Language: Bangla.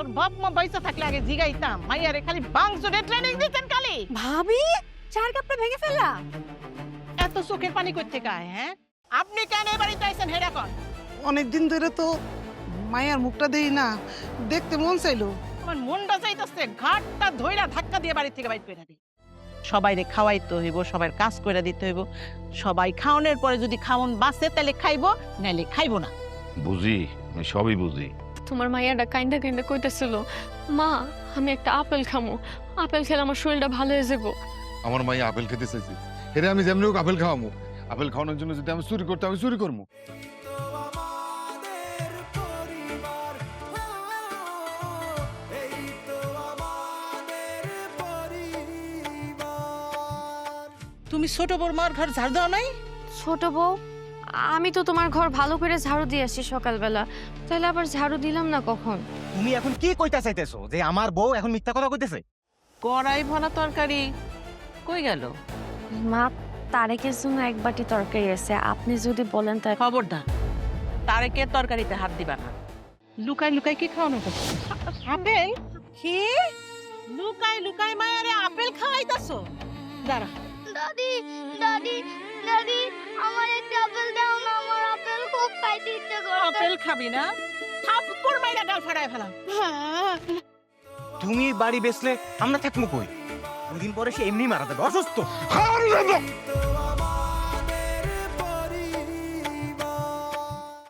তোর বাপ মা বাইসা থাকলে আগে জিগাইতাম মাইয়ারে খালি বাংসুরে ট্রেনিং দিতেন খালি। ভাবি চার কাপটা ভেঙে ফেললা? এত চোখের পানি কই থেকে আয়? হ্যাঁ, আপনি কেন এই বাড়িতে আইছেন হেডা কন? অনেকদিন ধরে তো মায়ের মুখটা দেই না, দেখতে মন চাইলো। আমার মনটা চাইতেছে ঘাটটা ধইরা ধাক্কা দিয়ে বাড়ি থেকে বাইর করে দিই। সবাইরে খাওয়াইতে হইব, সবার কাজ করে দিতে হইব। সবাই খাওয়ানোর পরে যদি খাওন বাঁচে তাহলে খাইবো, নাইলে খাইবো না। বুঝি, আমি সবই বুঝি। তোমার মাইয়াটা কাইন্দা কাইন্দা কইতেছিল, মা আমি একটা আপেল খামো, আপেল খেলে আমার শরীরটা ভালো হয়ে যাবো। আমার মাই আপেল খেতে চাইছি, হেরে আমি যেমনি হোক আপেল খাওয়ামু। আপেল খাওয়ানোর জন্য যদি আমি চুরি করতে, আমি চুরি করবো। তুমি ছোট বড় মার ঘর ঝাড় দাও নাই? ছোট বউ, আমি তো তোমার ঘর ভালো করে ঝাড়ু দিয়ে আসছি সকালবেলা, তাহলে আবার ঝাড়ু দিলাম না কখন? তুমি এখন কি কইতা চাইতেছো যে আমার বউ এখন মিথ্যা কথা কইতেছে? কড়াই ভরা তরকারি কই গেল? মা, তারেকের জন্য এক বাটি তরকারি আছে, আপনি যদি বলেন তা। খবরদার, তারেকের তরকারিতে হাত দিবা না। লুকাই লুকাই কি খাওয়ানো করছো? আপেল? কি লুকাই লুকাই মায়ারে আপেল খাওয়াইতাছো? দাঁড়া। দাদি দাদি দাদি আমার একটা আপেল দাও না, আমার আপেল খুব খাইতে ইচ্ছে করে। আপেল খাবি না? থাপ্পড় মাইরা ডাল ফাড়ায় ফেলাম। তুমি বাড়ি বেচলে আমরা থাকবো কই? দুদিন পরে সে এমনি মারা যাবে, অসুস্থ। আরে বাবা!